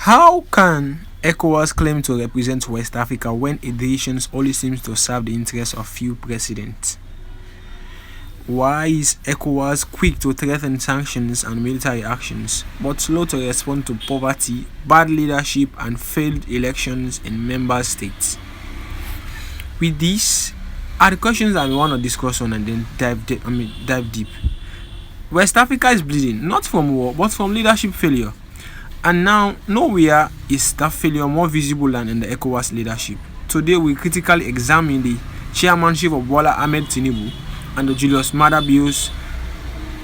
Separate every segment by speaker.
Speaker 1: How can ECOWAS claim to represent West Africa when its decisions only seems to serve the interests of few presidents? Why is ECOWAS quick to threaten sanctions and military actions, but slow to respond to poverty, bad leadership, and failed elections in member states? With these are the questions that we want to discuss on and then dive deep. West Africa is bleeding, not from war, but from leadership failure. And now, nowhere is that failure more visible than in the ECOWAS leadership. Today, we critically examine the chairmanship of Bola Ahmed Tinubu and the Julius Bio,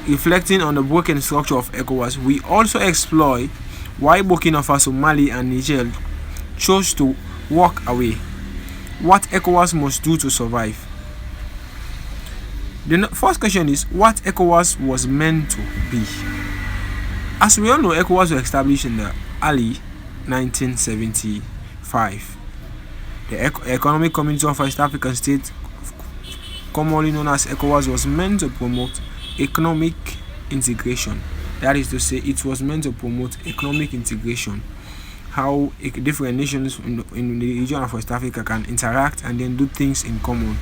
Speaker 1: reflecting on the broken structure of ECOWAS. We also explore why Burkina Faso, Mali, and Niger chose to walk away, what ECOWAS must do to survive. The first question is what ECOWAS was meant to be. As we all know, ECOWAS was established in the early 1975. The Economic Community of West African States, commonly known as ECOWAS, was meant to promote economic integration. That is to say, it was meant to promote economic integration, how different nations in the region of West Africa can interact and then do things in common.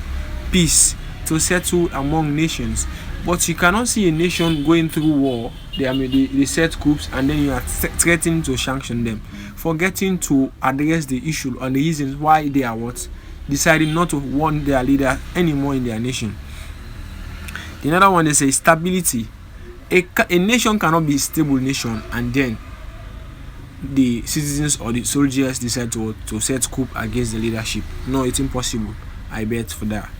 Speaker 1: Peace to settle among nations. But you cannot see a nation going through war. They set coups and then you are threatening to sanction them, forgetting to address the issue and the reasons why they are deciding not to want their leader anymore in their nation. The another one is stability. A nation cannot be a stable nation and then the citizens or the soldiers decide to set coup against the leadership. No, it's impossible. I bet for that.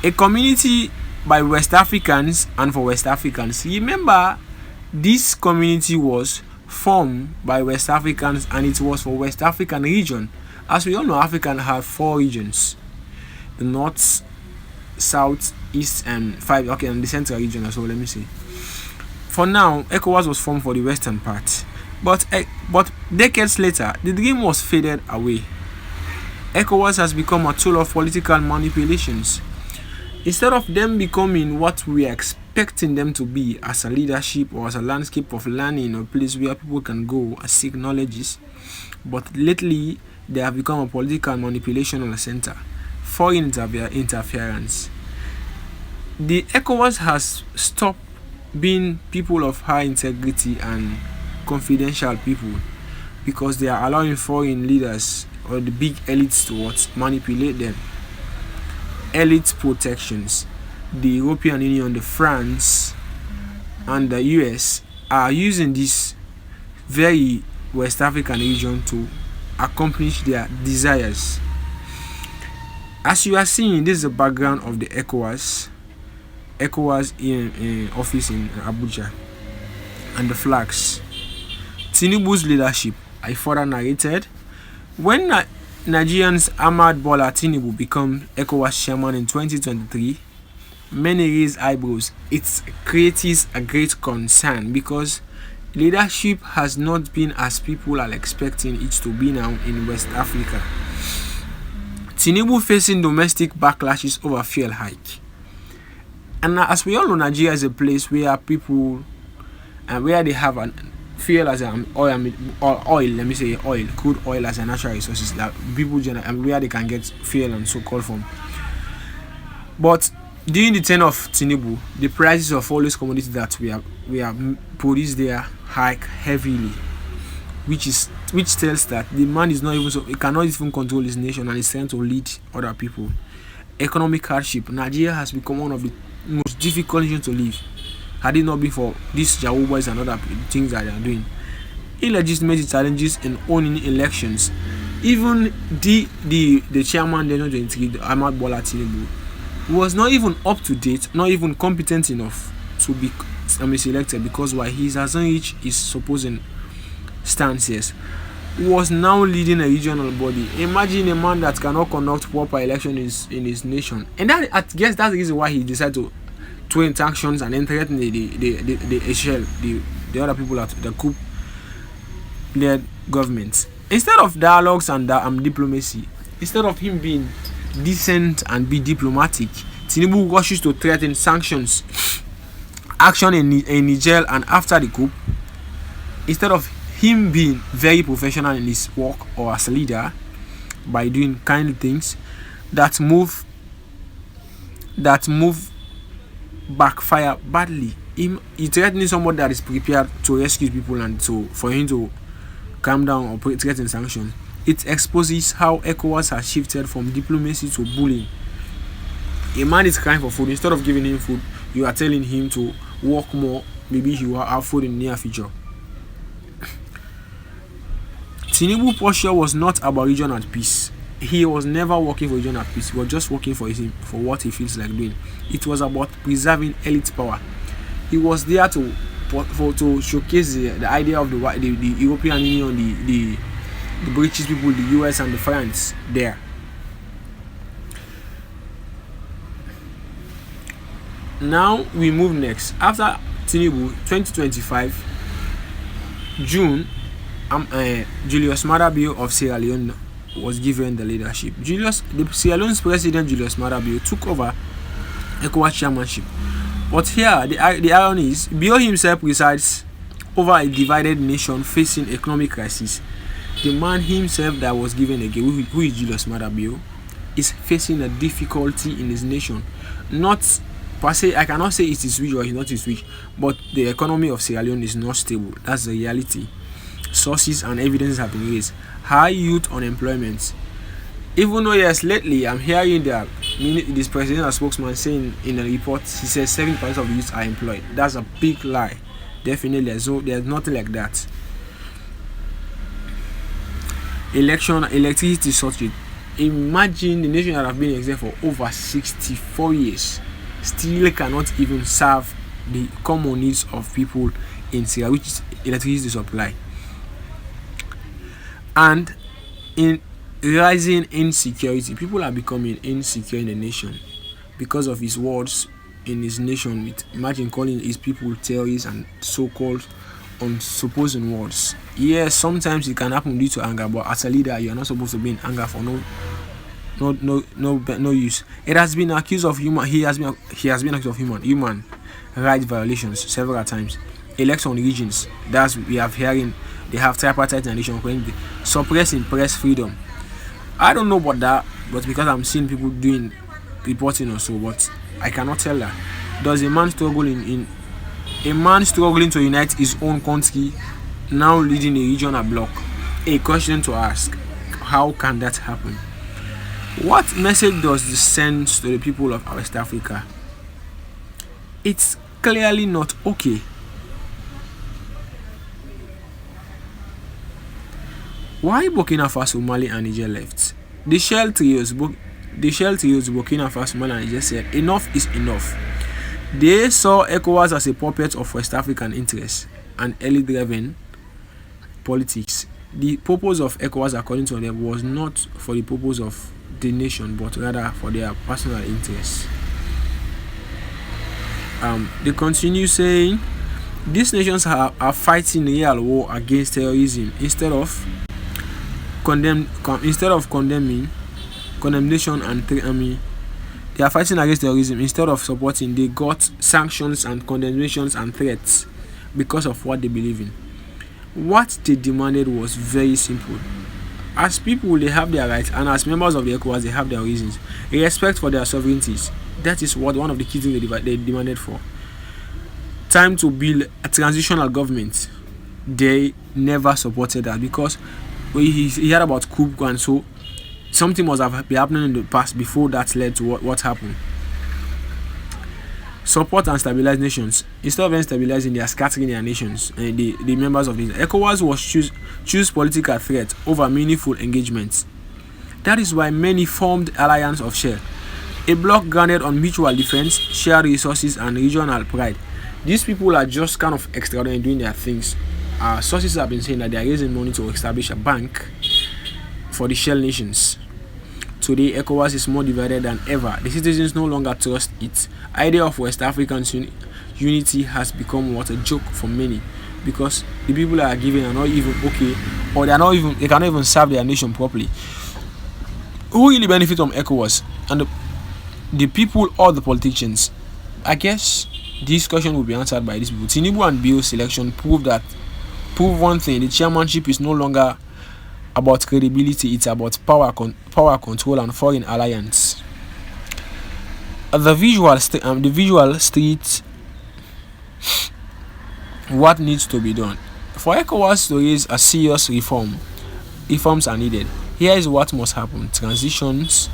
Speaker 1: A community by West Africans and for West Africans. Remember, this community was formed by West Africans and it was for West African region. As we all know, Africa have 4 regions: the north, south, east, and 5. Okay, and the central region as well. Let me see. For now, ECOWAS was formed for the western part, but decades later, the dream was faded away. ECOWAS has become a tool of political manipulations. Instead of them becoming what we are expecting them to be as a leadership or as a landscape of learning or place where people can go and seek knowledge, but lately they have become a political manipulation center, foreign interference. The ECOWAS has stopped being people of high integrity and confidential people because they are allowing foreign leaders or the big elites to manipulate them. Elite protections. The European Union, the France, and the US are using this very West African region to accomplish their desires. As you are seeing, this is the background of the ECOWAS in office in Abuja, and the flags. Tinubu's leadership, I further narrated. When Nigerians Ahmad Bola Tinubu become ECOWAS chairman in 2023, many raise eyebrows. It creates a great concern because leadership has not been as people are expecting it to be now in West Africa. Tinubu facing domestic backlashes over fuel hike. And as we all know, Nigeria is a place where people where they have fuel as oil, crude oil as a natural resources that people where they can get fuel and so called from. But during the tenure of Tinubu, the prices of all these commodities that we have produced there hike heavily, which tells that the man is not even it cannot even control his nation and is trying to lead other people. Economic hardship. Nigeria has become one of the most difficult nations to live. Had it not been for these Yahoo boys and other things that they are doing. Illegitimate challenges in owning elections. Even the chairman, Ahmad Bola Tinubu, was not even up to date, not even competent enough to be selected because why he hasn't reached his supposed stances. Was now leading a regional body. Imagine a man that cannot conduct proper elections in his nation, and that I guess that's the reason why he decided to twin sanctions and then threaten the other people at the coup-led government. Instead of dialogues and diplomacy, instead of him being decent and be diplomatic, Tinubu rushes to threaten sanctions, action in Niger and after the coup. Instead of him being very professional in his work or as a leader by doing kind things that move backfire badly. He threatening someone that is prepared to rescue people and to for him to calm down or threaten sanctions. It exposes how ECOWAS has shifted from diplomacy to bullying. A man is crying for food. Instead of giving him food, you are telling him to work more. Maybe he will have food in the near future. Tinubu's posture was not about regional peace. He was never working for regional peace. He was just working for what he feels like doing. It was about preserving elite power. He was there to showcase the idea of the European Union, the British people, the US and the France there. Now we move next. After Tinubu, 2025, June, Julius Bio of Sierra Leone was given the leadership. The Sierra Leone's president Julius Bio took over ECOWAS chairmanship. But here, the irony is, Bio himself presides over a divided nation facing economic crisis. The man himself that was given again, who is Julius Bio, is facing a difficulty in his nation. Not per se, I cannot say it is rich or it's not is rich, but the economy of Sierra Leone is not stable. That's the reality. Sources and evidence have been raised. High youth unemployment. Even though, yes, lately I'm hearing that this presidential spokesman saying in a report, he says 7% of the youth are employed. That's a big lie. Definitely, there's nothing like that. Electricity shortage. Imagine the nation that have been exempt for over 64 years still cannot even serve the common needs of people in Syria, which is electricity supply. And in rising insecurity, people are becoming insecure in the nation because of his words in his nation. Imagine calling his people terrorists and so-called unsupposing words. Yes, sometimes it can happen due to anger, but as a leader, you are not supposed to be in anger for no use. It has been accused of he has been accused of human rights violations several times. Election regions, that's we have hearing they have tripartite in the nation, suppressing press freedom. I don't know about that, but because I'm seeing people doing reporting or so, but I cannot tell that. Does a man struggling to unite his own country now leading a regional bloc? A question to ask: how can that happen? What message does this send to the people of West Africa? It's clearly not okay. Why Burkina Faso, Mali and Niger left? The Shell trios Burkina Faso, Mali and Niger said enough is enough. They saw ECOWAS as a puppet of West African interests and elite-driven politics. The purpose of ECOWAS, according to them, was not for the purpose of the nation, but rather for their personal interests. They continue saying these nations are fighting a real war against terrorism instead of condemnation and they are fighting against terrorism instead of supporting. They got sanctions and condemnations and threats because of what they believe in. What they demanded was very simple. As people, they have their rights, and as members of the ECOWAS, they have their reasons. A respect for their sovereignties. That is what one of the key things they demanded for. Time to build a transitional government. They never supported that because he heard about coup, and so something must have been happening in the past before that led to what happened. Support and stabilize nations. Instead of them stabilizing, they are scattering their nations. The members of the ECOWAS was choose political threat over meaningful engagements. That is why many formed alliance of share, a bloc grounded on mutual defense, shared resources, and regional pride. These people are just kind of extraordinary doing their things. Sources have been saying that they are raising money to establish a bank for the shell nations. Today, ECOWAS is more divided than ever. The citizens no longer trust it. Idea of West African unity has become a joke for many, because the people that are giving are not even okay, or they cannot even serve their nation properly. Who really benefit from ECOWAS? And the people or the politicians? I guess this question will be answered by these people. Tinubu and Bio's selection proved prove one thing: the chairmanship is no longer about credibility, it's about power control and foreign alliance. The visual street what needs to be done. For ECOWAS to raise a serious reforms are needed. Here is what must happen: transitions,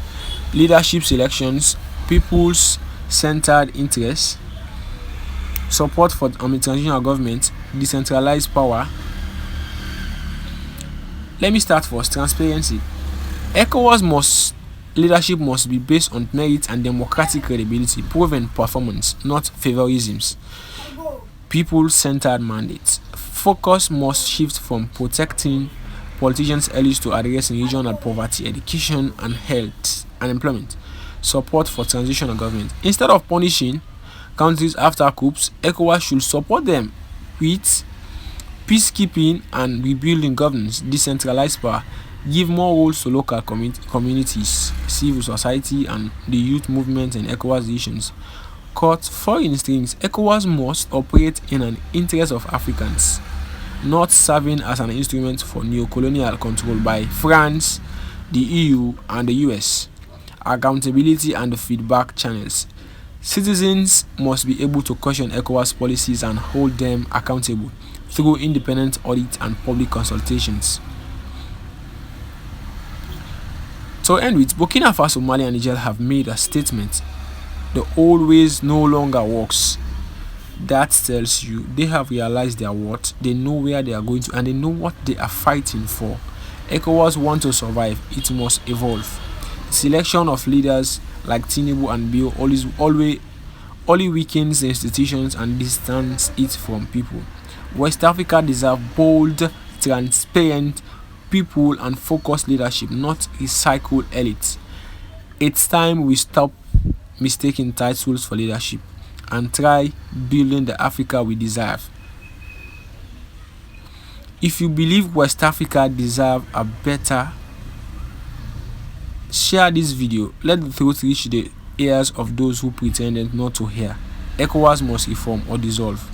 Speaker 1: leadership selections, people's centered interests, support for transitional government, decentralized power. Let me start first. Transparency. ECOWAS leadership must be based on merit and democratic credibility, proven performance, not favorisms. People-centered mandates. Focus must shift from protecting politicians' elites to addressing regional poverty, education, and health and employment. Support for transitional government. Instead of punishing countries after coups, ECOWAS should support them with peacekeeping and rebuilding governance, decentralized power, give more roles to local communities, civil society, and the youth movement and ECOWAS decisions. Cut foreign strings. ECOWAS must operate in an interest of Africans, not serving as an instrument for neo-colonial control by France, the EU, and the US. Accountability and feedback channels. Citizens must be able to question ECOWAS policies and hold them accountable through independent audit and public consultations. To end with, Burkina Faso, Mali, and Niger have made a statement. The old ways no longer works. That tells you they have realized their worth, they know where they are going to, and they know what they are fighting for. ECOWAS want to survive, it must evolve. Selection of leaders like Tinubu and Bio only weakens the institutions and distance it from people. West Africa deserves bold, transparent people and focused leadership, not recycled elites. It's time we stop mistaking titles for leadership and try building the Africa we deserve. If you believe West Africa deserves a better, share this video. Let the truth reach the ears of those who pretended not to hear. ECOWAS must reform or dissolve.